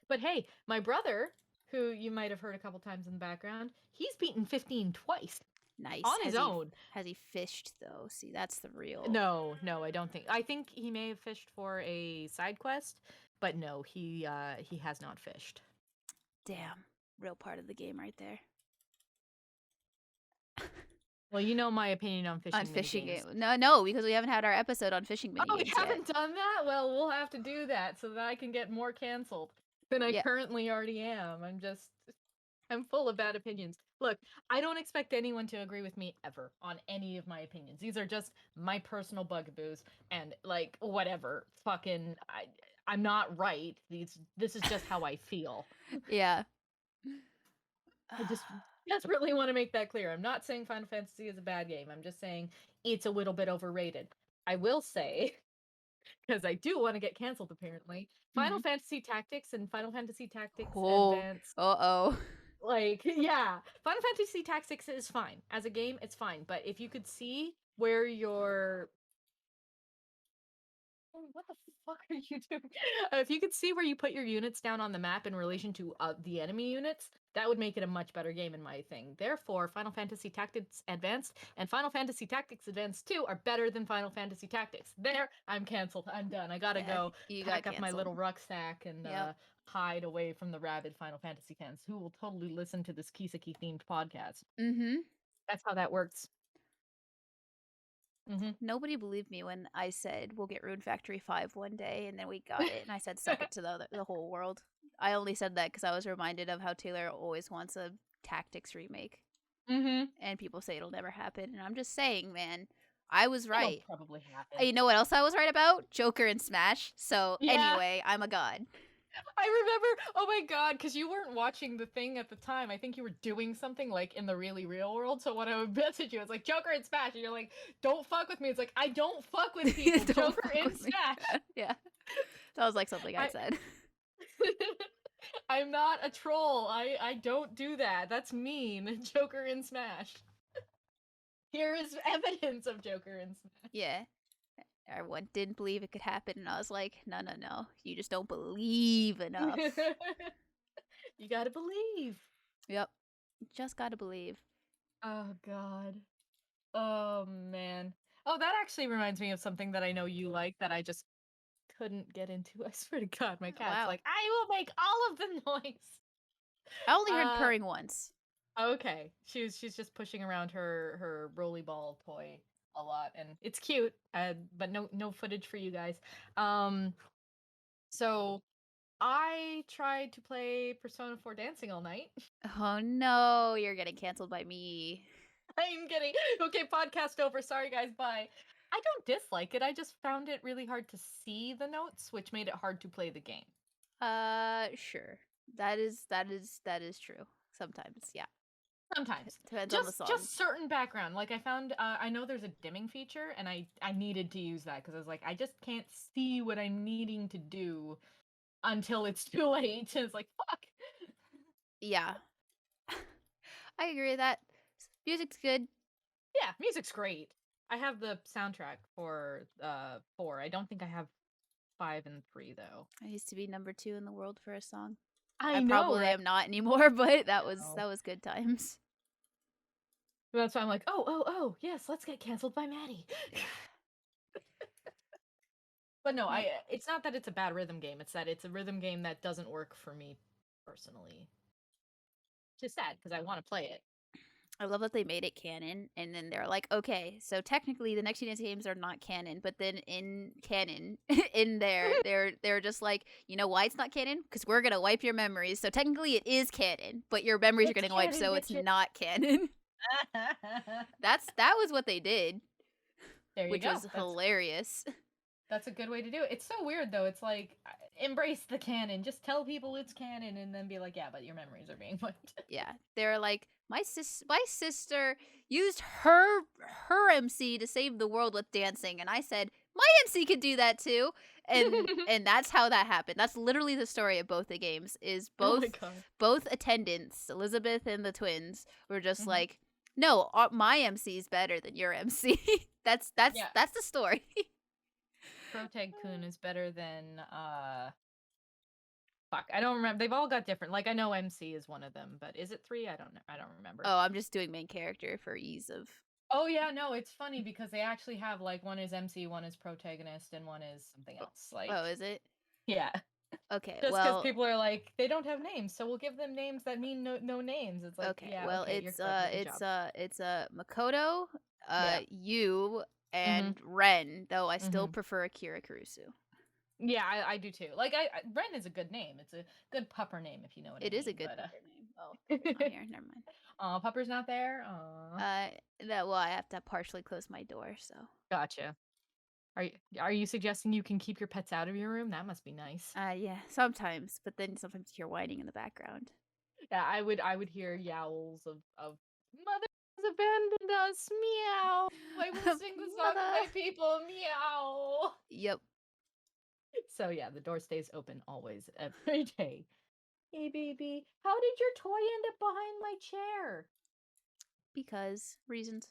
But hey, my brother, who you might have heard a couple times in the background, he's beaten 15 twice. Nice. On his own. Has he fished though? See, that's the real. No, I don't think. I think he may have fished for a side quest, but no, he has not fished. Damn, real part of the game right there. Well, you know my opinion on fishing. On fishing game. No, because we haven't had our episode on fishing minigames. Oh, we haven't done that? Well, we'll have to do that so that I can get more canceled than I currently already am. I'm full of bad opinions. Look, I don't expect anyone to agree with me ever on any of my opinions. These are just my personal bugaboos, and like whatever. Fucking I'm not right. This is just how I feel. Yeah. I just really want to make that clear. I'm not saying Final Fantasy is a bad game. I'm just saying it's a little bit overrated. I will say, because I do want to get canceled apparently, Final Fantasy Tactics and Final Fantasy Tactics Advance. Like, yeah, Final Fantasy Tactics is fine. As a game, it's fine. But if you could see where your... What the fuck are you doing? If you could see where you put your units down on the map in relation to the enemy units, that would make it a much better game in my thing. Therefore, Final Fantasy Tactics Advanced and Final Fantasy Tactics Advanced 2 are better than Final Fantasy Tactics. There, I'm canceled. I'm done. I gotta go pack up my little rucksack and hide away from the rabid Final Fantasy fans who will totally listen to this Kiseki themed podcast. That's how that works. Nobody believed me when I said we'll get Rune Factory 5 one day, and then we got it, and I said suck it to the whole world. I only said that because I was reminded of how Taylor always wants a Tactics remake. And people say it'll never happen, and I'm just saying, man, I was right. It'll probably happen. You know what else I was right about? Joker and Smash. So anyway, I'm a god. I remember, oh my god, because you weren't watching the thing at the time. I think you were doing something like in the really real world. So when I would message you, I was like, Joker and Smash. And you're like, don't fuck with me. It's like, I don't fuck with people. Joker and Smash. Yeah. That was like something I said. I'm not a troll. I don't do that. That's mean. Joker and Smash. Here is evidence of Joker and Smash. Yeah. Everyone didn't believe it could happen, and I was like, no. You just don't believe enough. You gotta believe. Yep. Just gotta believe. Oh God. Oh man. Oh, that actually reminds me of something that I know you like that I just couldn't get into. I swear to God, my cat's Wow. like, I will make all of the noise. I only heard Uh, purring once. okay. She's just pushing around her rolly ball toy a lot, and it's cute. But no footage for you guys. So I tried to play Persona 4 Dancing all night. Oh no, you're getting canceled by me. I'm kidding. Okay, podcast over. Sorry guys, bye. I don't dislike it. I just found it really hard to see the notes, which made it hard to play the game. Sure. That is true. Sometimes, yeah. Sometimes. Depends on the song. Just certain background. Like I found I know there's a dimming feature and I needed to use that cuz I was like I just can't see what I'm needing to do until it's too late. And it's like fuck. Yeah. I agree with that. Music's good. Yeah, music's great. I have the soundtrack for 4. I don't think I have 5 and 3 though. I used to be number 2 in the world for a song. I know, probably right? am not anymore, but that No. was good times. That's why I'm like, oh, yes, let's get canceled by Maddie. But no, it's not that it's a bad rhythm game. It's that it's a rhythm game that doesn't work for me personally. Just sad because I want to play it. I love that they made it canon, and then they're like, okay, so technically the next few dance games are not canon, but then in canon, in there, they're just like, you know why it's not canon? Because we're gonna wipe your memories. So technically it is canon, but your memories are It's getting wiped, canon, so it's bitches. not canon. That was what they did, There you which go. was hilarious. That's a good way to do it. It's so weird though. It's like embrace the canon. Just tell people it's canon, and then be like, yeah, but your memories are being wiped. Yeah, they're like, my sister used her MC to save the world with dancing, and I said my MC could do that too, and that's how that happened. That's literally the story of both the games. Is Oh my both God. both attendants, Elizabeth and the twins, were just Mhm. like, no, my MC is better than your MC. that's Yeah. that's the story. Protag-kun is better than fuck, I don't remember. They've all got different. Like I know MC is one of them, but is it 3? I don't know. I don't remember. Oh, I'm just doing main character for ease of. Oh yeah, no, it's funny because they actually have like one is MC, one is protagonist, and one is something else. Like Oh, is it? yeah. Okay, Just because well, people are like they don't have names, so we'll give them names that mean no names. It's like okay, yeah, well, okay, you're clever, good job. it's Makoto, Yeah. you, Mm-hmm. and Ren. Though I still Mm-hmm. prefer Akira Kurusu. Yeah, I do too. Like Ren is a good name. It's a good pupper name if you know what I mean. It is a good but, pupper name. Oh, it's not here. Never mind. Aw, Pupper's not there. Aw. Well, I have to partially close my door, so. Gotcha. Are you suggesting you can keep your pets out of your room? That must be nice. Yeah, sometimes, but then sometimes you hear whining in the background. Yeah, I would hear yowls of mother has abandoned us. Meow. I will sing the song to my Mother. people. Meow. Yep. So yeah, the door stays open always, every day. Hey baby, how did your toy end up behind my chair? Because reasons.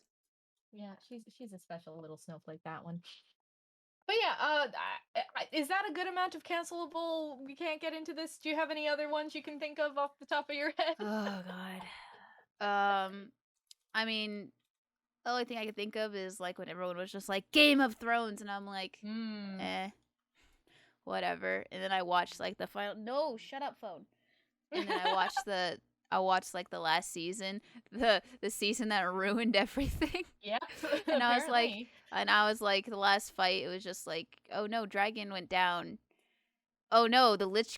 Yeah, she's a special little snowflake, that one. But yeah, is that a good amount of cancelable? We can't get into this. Do you have any other ones you can think of off the top of your head? Oh God. I mean, the only thing I can think of is like when everyone was just like Game of Thrones, and I'm like, whatever. And then I watched like the final. No, shut up, phone. And then I watched like the last season, the season that ruined everything. Yeah. And I was like, the last fight, it was just like, oh no, dragon went down. Oh no, the Winter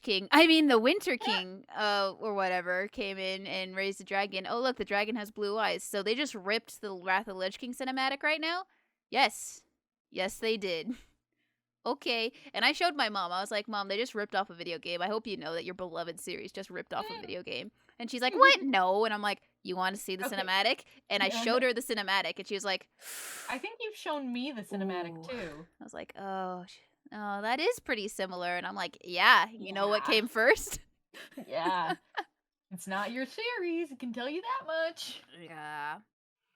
King, or whatever, came in and raised the dragon. Oh look, the dragon has blue eyes. So they just ripped the Wrath of the Lich King cinematic right now? Yes, they did. Okay. And I showed my mom. I was like, Mom, they just ripped off a video game. I hope you know that your beloved series just ripped off a video game. And she's like, what? No. And I'm like, you want to see the cinematic? And I showed her the cinematic, and she was like, I think you've shown me the cinematic too. I was like, oh, that is pretty similar. And I'm like, yeah, you know what came first? Yeah. It's not your series, I can tell you that much. Yeah.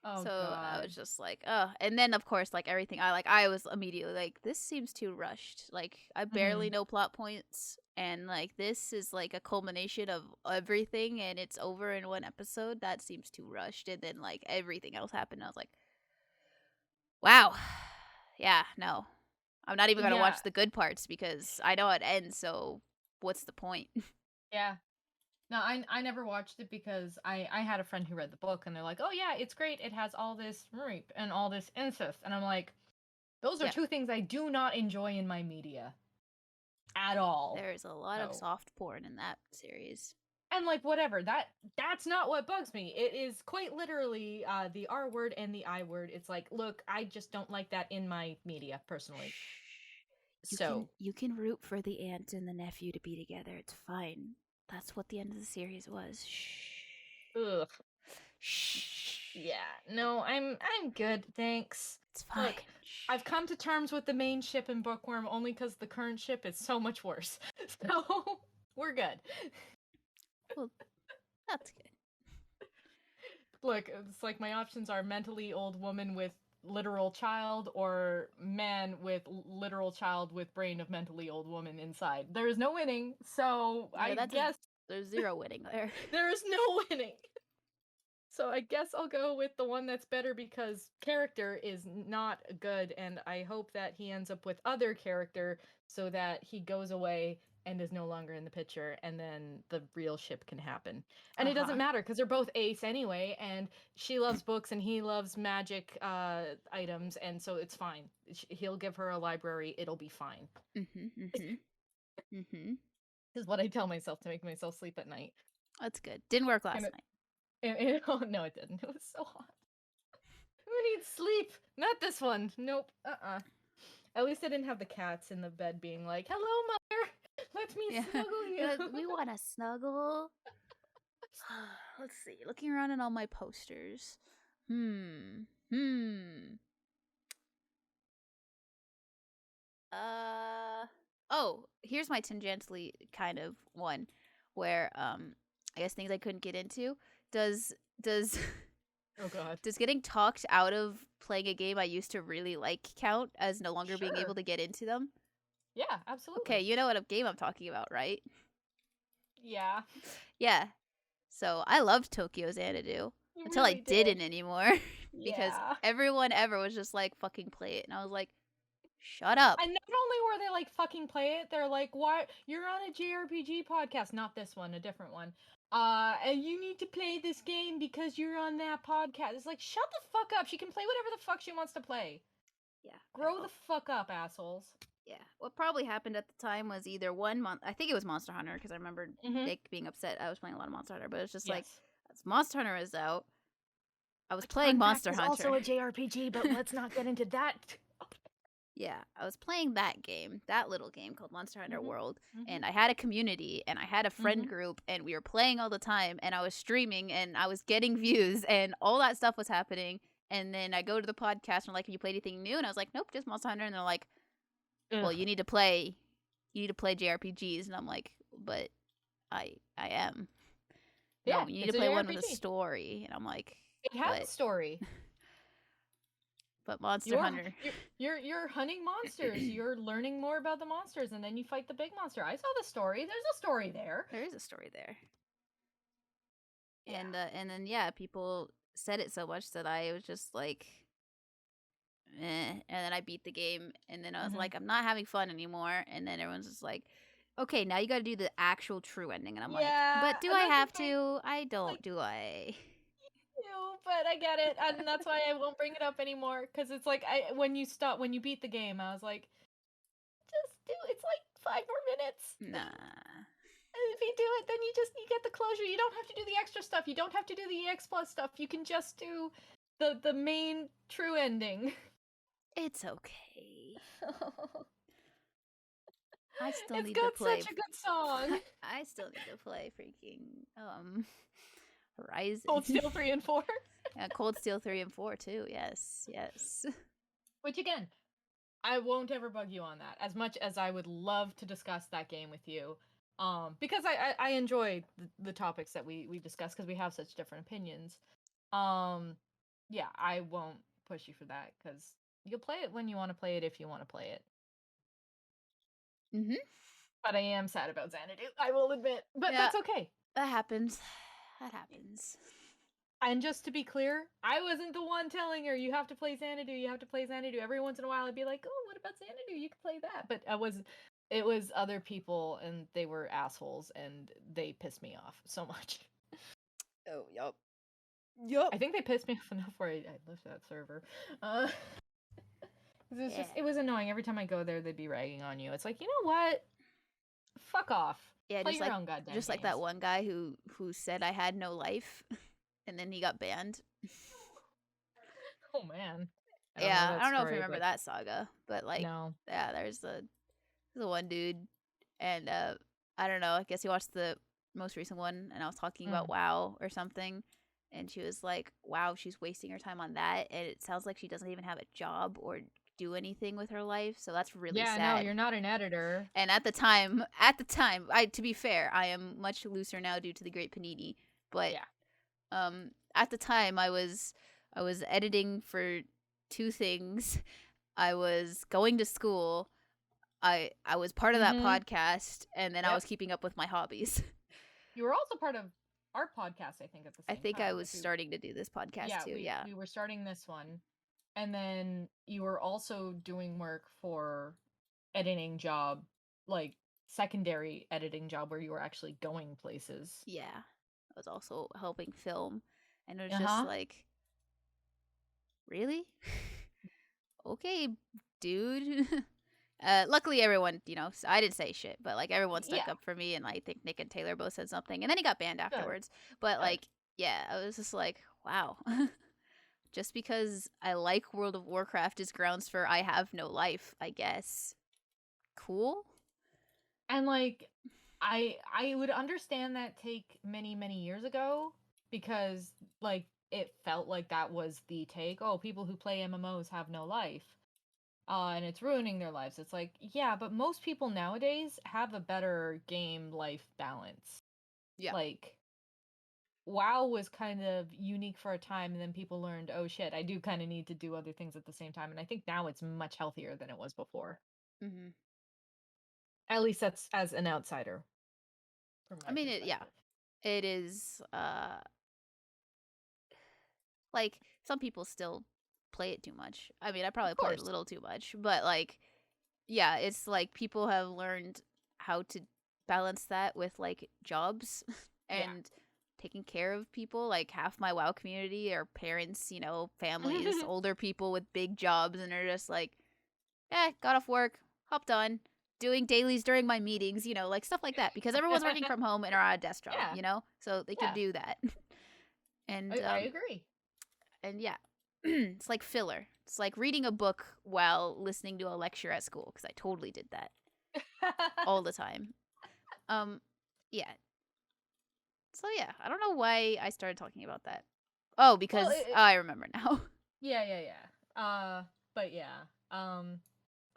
Oh So I God. was just like, oh. And then of course, like everything, I was immediately like, this seems too rushed. Like I barely Mhm. know plot points, and like this is like a culmination of everything, and it's over in one episode. That seems too rushed. And then like everything else happened. I was like, wow, yeah, no, I'm not even gonna Yeah. watch the good parts because I know it ends. So what's the point? Yeah. No, I never watched it because I had a friend who read the book and they're like, "Oh yeah, it's great. It has all this rape and all this incest." And I'm like, "Those are Yeah, two things I do not enjoy in my media at all." there's a lot of So, soft porn in that series. and like whatever. That's not what bugs me. It is quite literally the R word and the I word. It's like, "Look, I just don't like that in my media personally." Shh. So, You can root for the aunt and the nephew to be together. It's fine. That's what the end of the series was. Shh. ugh. Shh. Yeah. No, I'm good, thanks. It's fine. Look, Shh. I've come to terms with the main ship in Bookworm only because the current ship is so much worse. So we're good. Well, that's good. Look, it's like my options are mentally old woman with literal child or man with literal child with brain of mentally old woman inside. There is no winning, so Yeah, I guess there's zero winning there. there is no winning. So I guess I'll go with the one that's better because character is not good, and I hope that he ends up with other character so that he goes away and is no longer in the picture, and then the real ship can happen. And Uh it doesn't huh. matter because they're both ace anyway, and she loves books and he loves magic items, and so it's fine. He'll give her a library; it'll be fine. Is what I tell myself to make myself sleep at night. That's good. Didn't work And last it, night. oh no, it didn't. It was so hot. Who needs sleep? Not this one. Nope. At least I didn't have the cats in the bed being like, "Hello, mother. Let me Yeah. snuggle You're you." like, we want to snuggle. Let's see. Looking around at all my posters. Hmm. Hmm. Oh, here's my tangentially kind of one where I guess things I couldn't get into. Does does Oh God. does getting talked out of playing a game I used to really like count as no longer being able Sure. to get into them? Yeah, Okay, absolutely. you know what a game I'm talking about, right? Yeah, Yeah. So I loved Tokyo Xanadu you until I really did. didn't anymore because Yeah. everyone ever was just like fucking play it, and I was like, shut up. And not only were they like fucking play it, they're like, "Why you're on a JRPG podcast? Not this one, a different one. And you need to play this game because you're on that podcast." It's like, shut the fuck up. She can play whatever the fuck she wants to play. Yeah. Grow the Oh, fuck up, assholes. yeah. What probably happened at the time was either one month. I think it was Monster Hunter because I remember Mm-hmm. Nick being upset. I was playing a lot of Monster Hunter, but it's just like Yes. as Monster Hunter is out, I was Which, playing fun fact, Monster is Hunter. also a JRPG, but let's not get into that. Yeah, I was playing that game, that little game called Monster Hunter Mm-hmm. World, Mm-hmm. and I had a community and I had a friend Mm-hmm. group and we were playing all the time and I was streaming and I was getting views and all that stuff was happening. And then I go to the podcast and they're like, "Have you played anything new?" And I was like, "Nope, just Monster Hunter." And they're like, "Well, Ugh. you need to play JRPGs." And I'm like, "But I am." Yeah, "No, you need to it's a play one with a JRPG. story." And I'm like, It has a "But story. Monster You're Hunter." you're hunting monsters. You're learning more about the monsters, and then you fight the big monster. I saw the story. There's a story there. There is a story there. Yeah. And then yeah, people said it so much that I was just like, and then I beat the game, and then I was Mm-hmm. like, I'm not having fun anymore. And then everyone's just like, okay, now you got to do the actual true ending, and I'm like, Yeah, but do and I that's the have thing. to? I Like, don't, do I? you, but I get it, and that's why I won't bring it up anymore. Because it's like when you beat the game, I was like, just do. It's like 5 more minutes. Nah. And if you do it, then you get the closure. You don't have to do the extra stuff. You don't have to do the EX plus stuff. You can just do the main true ending. It's okay. I still It's need to got play. such a good song. I still need to play freaking Horizon. Cold Steel 3 and 4. Yeah, Cold Steel 3 and 4 too. Yes, yes. Which again, I won't ever bug you on that. As much as I would love to discuss that game with you. Because I enjoy the topics that we discuss because we have such different opinions. Um Yeah, I won't push you for that because you'll play it when you want to play it if you want to play it. Mm-hmm. But I am sad about Xanadu, I will admit. But Yeah, that's okay. that happens. That happens. And just to be clear, I wasn't the one telling her you have to play Xanadu, you have to play Xanadu. Every once in a while I'd be like, "Oh, what about Xanadu? You can play that." But it was other people and they were assholes and they pissed me off so much. Oh, yup. Yup. I think they pissed me off enough where I left that server. Uh, 'cause Yeah. it was annoying. Every time I go there, they'd be ragging on you. It's like, you know what? Fuck off. Yeah, Play your own goddamn just like games. that one guy who said I had no life, and then he got banned. Oh man. Yeah, I don't know if you story, remember but that saga, but like, no. yeah, there's the one dude, and I don't know. I guess he watched the most recent one, and I was talking about Mm. WoW or something, and she was like, "Wow, she's wasting her time on that," and it sounds like she doesn't even have a job or do anything with her life, so that's really Yeah, no, sad. you're not an editor. And at the time, I to be fair, I am much looser now due to the Great Panini, but Yeah. at the time I was editing for two things. I was going to school. I was part of that Mm-hmm. podcast, and then I Yep. was keeping up with my hobbies. You were also part of our podcast, I think, at the I same think I time. was starting to do this podcast Yeah, too. Yeah. we were starting this one. And then you were also doing work for editing job, like secondary editing job where you were actually going places. Yeah. I was also helping film, and it was just Uh-huh. like, really? Okay, dude. Luckily, everyone, I didn't say shit, but like everyone stuck Yeah, up for me, and I think Nick and Taylor both said something, and then he got banned good. afterwards. But Good. like, yeah, I was just like, wow. Just because I like World of Warcraft is grounds for I have no life, I guess. Cool. And like I would understand that take many years ago because like it felt like that was the take. Oh, people who play MMOs have no life. And it's ruining their lives. It's like, yeah, but most people nowadays have a better game life balance. Yeah. Like WoW was kind of unique for a time and then people learned, oh shit, I do kind of need to do other things at the same time. And I think now it's much healthier than it was before. Mm-hmm. At least that's as an outsider from I my mean, yeah, perspective. it is. Like some people still play it too much. I mean, I Of probably play it a course. little too much, but like, yeah, it's like people have learned how to balance that with like jobs Yeah. and taking care of people. Like half my WoW community are parents, families, older people with big jobs, and they're just like, got off work, hopped on, doing dailies during my meetings, like stuff like that, because everyone's working from home and are on a desk job, Yeah. so they can Yeah. do that. And I agree. and yeah, it's like filler. It's like reading a book while listening to a lecture at school, because I totally did that all the time. Yeah. So yeah, I don't know why I started talking about that. Oh, because Well, I remember now. yeah. But yeah.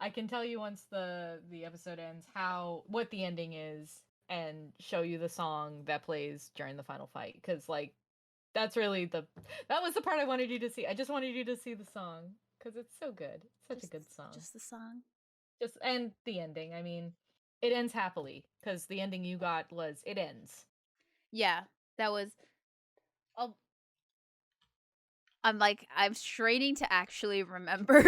I can tell you once the episode ends what the ending is and show you the song that plays during the final fight cuz like that's really that was the part I wanted you to see. I just wanted you to see the song cuz it's so good. It's such a just good song. just the song. Just and the ending. I mean, it ends happily cuz the ending you got was it ends. Yeah, that was. Oh, I'm straining to actually remember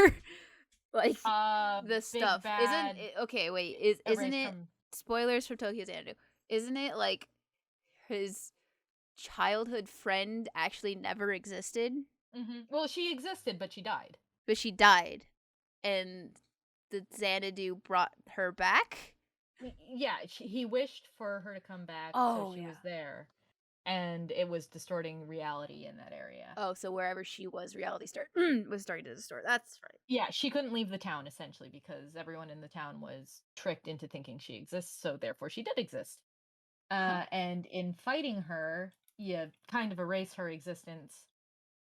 like the Big stuff. Isn't bad it, okay, wait, isn't erased it from spoilers for Tokyo Xanadu? Isn't it like his childhood friend actually never existed, Well, she existed but she died. but she died, and the Xanadu brought her back? Yeah, he wished for her to come back so Oh she yeah. was there and it was distorting reality in that area. Oh, so wherever she was, reality was starting to distort. That's right. Yeah, she couldn't leave the town essentially because everyone in the town was tricked into thinking she exists, so therefore she did exist. Huh. And in fighting her, you kind of erase her existence.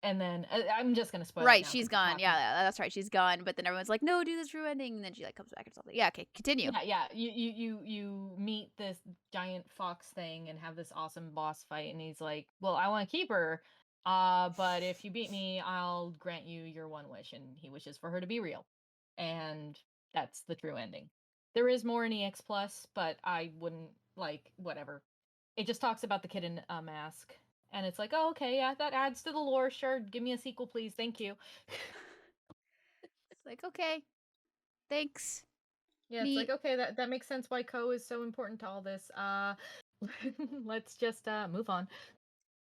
And then I'm just gonna spoil it Right, now she's because we're gone. Yeah, talking. that's right. She's gone. But then everyone's like, "No, do this true ending," and then she like comes back or something. Yeah, okay, continue. Yeah. You meet this giant fox thing and have this awesome boss fight, and he's like, "Well, I want to keep her." But if you beat me, I'll grant you your one wish. And he wishes for her to be real. And that's the true ending. There is more in EX Plus, but I wouldn't like whatever. It just talks about the kid in a mask. And it's like, oh, okay, yeah, that adds to the lore. Sure, give me a sequel, please. Thank you. It's like, okay, thanks. Yeah, it's like, Neat. okay, that makes sense why Ko is so important to all this. Let's just move on.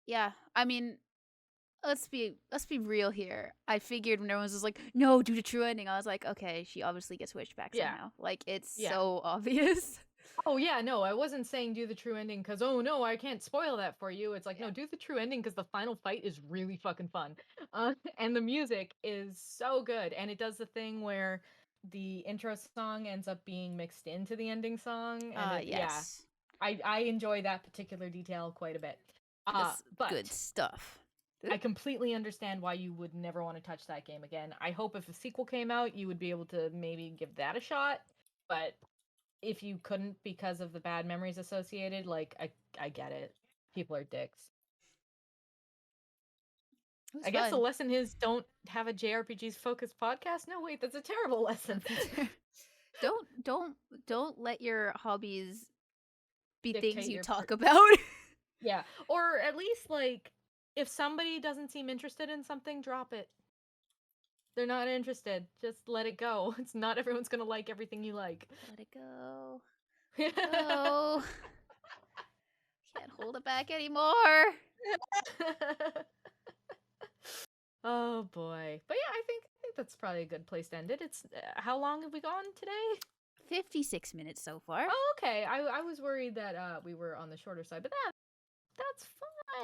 Yeah, I mean, let's be real here. I figured when everyone was like, no, do the true ending. I was like, okay, she obviously gets switched back Yeah. somehow. Like, it's Yeah. so obvious. Oh yeah, no, I wasn't saying do the true ending because oh no, I can't spoil that for you. It's like no, do the true ending because the final fight is really fucking fun, and the music is so good, and it does the thing where the intro song ends up being mixed into the ending song, and yeah, Yes. I enjoy that particular detail quite a bit. That's good But stuff. I completely understand why you would never want to touch that game again. I hope if a sequel came out, you would be able to maybe give that a shot, but if you couldn't because of the bad memories associated, like I get it. People are dicks. It was I guess the fun. lesson is don't have a JRPGs focused podcast. No, wait, that's a terrible lesson. Don't let your hobbies be things Dictate you your talk about. yeah, or at least like if somebody doesn't seem interested in something, drop it. They're not interested. Just let it go. It's not everyone's gonna like everything you like. Let it go. Let it go. Can't hold it back anymore. Oh boy. But yeah, I think that's probably a good place to end it. It's how long have we gone today? 56 minutes so far. Oh, okay. I was worried that we were on the shorter side, but that's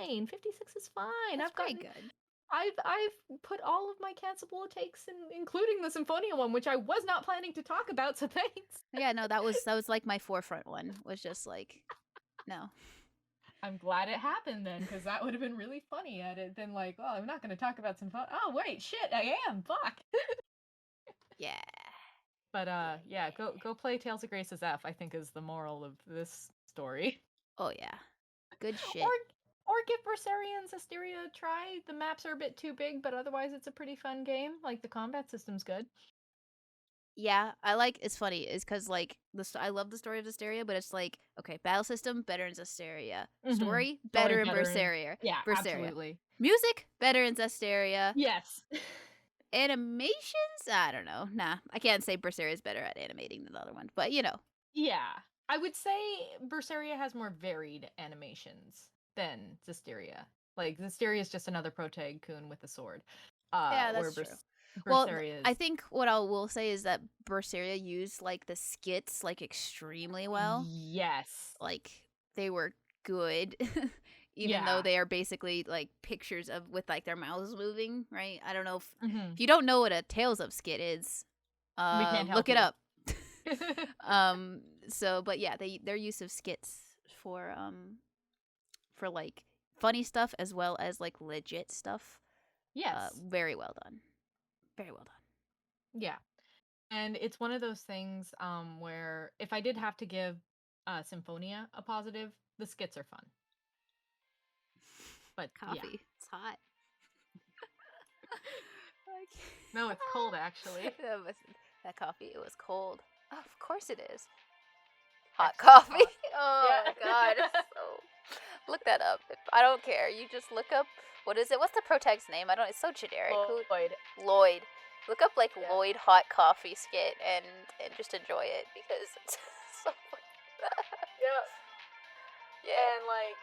fine. 56 is fine. That's I've pretty gotten good. I've put all of my cancelable takes in, including the Symphonia one, which I was not planning to talk about, so thanks. Yeah, no, that was like my forefront one. Was just like, no. I'm glad it happened then, because that would have been really funny had it been like, oh, I'm not going to talk about Symphonia. Oh, wait, shit, I am. Fuck. Yeah. But yeah, go play Tales of Grace's F, I think is the moral of this story. Oh yeah. Good shit. Or give Bersarian's Asteria a try. The maps are a bit too big, but otherwise it's a pretty fun game. Like the combat system's good. Yeah, I like. It's funny. It's because like I love the story of Asteria, but it's like okay, battle system better in Asteria, story better in Berseria, Yeah, Berseria, absolutely. music better in Asteria, Yes. animations. I don't know. Nah, I can't say Berseria is better at animating than the other one, but you know. Yeah. I would say Berseria has more varied animations than Zestiria. Like Zestiria is just another protag-kun with a sword. Yeah, Where that's true. Well, Berseria is I think what I will say is that Berseria used like the skits like extremely well. Yes. Like they were good. Even though Yeah. they are basically like pictures of with like their mouths moving, right? I don't know Mm-hmm. if you don't know what a Tales of skit is, We can't help look it you. up. So but yeah, their use of skits for like funny stuff as well as like legit stuff. Yes. Very well done. Very well done. Yeah. And it's one of those things where if I did have to give Symphonia a positive, the skits are fun. But Coffee. yeah. It's hot. No, it's cold actually. That coffee, it was cold. Oh, of course it is. Hot coffee. Oh Yeah. my god. Look that up. I don't care. You just look up what is it? What's the protag's name? I don't. It's so generic. Lloyd. Look up like Lloyd hot coffee skit and just enjoy it because it's so funny. Yeah. Yeah. And like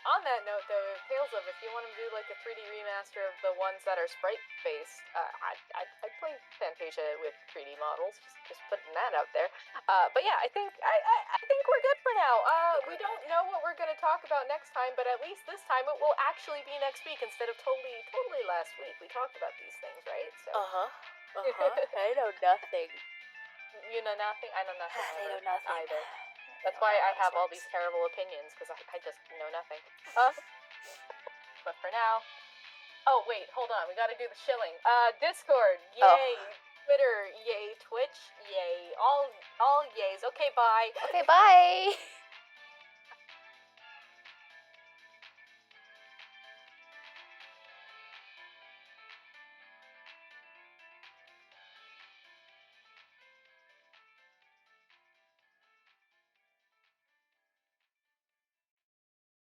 on that note though, Tales of, if you want to do like a 3D remaster of the ones that are sprite based, I'd play Fantasia with 3D models. Just putting that out there. But yeah, I think we're good for now. We don't know what we're gonna talk about next time, but at least this time it will actually be next week instead of totally last week. We talked about these things, right? So. I know nothing. You know nothing. I know nothing. I know nothing either. That's why I have all these terrible opinions, because I just know nothing. But for now... Oh, wait, hold on. We gotta do the shilling. Discord, yay. Twitter, yay. Twitch, yay. All yays. Okay, bye. Okay, bye.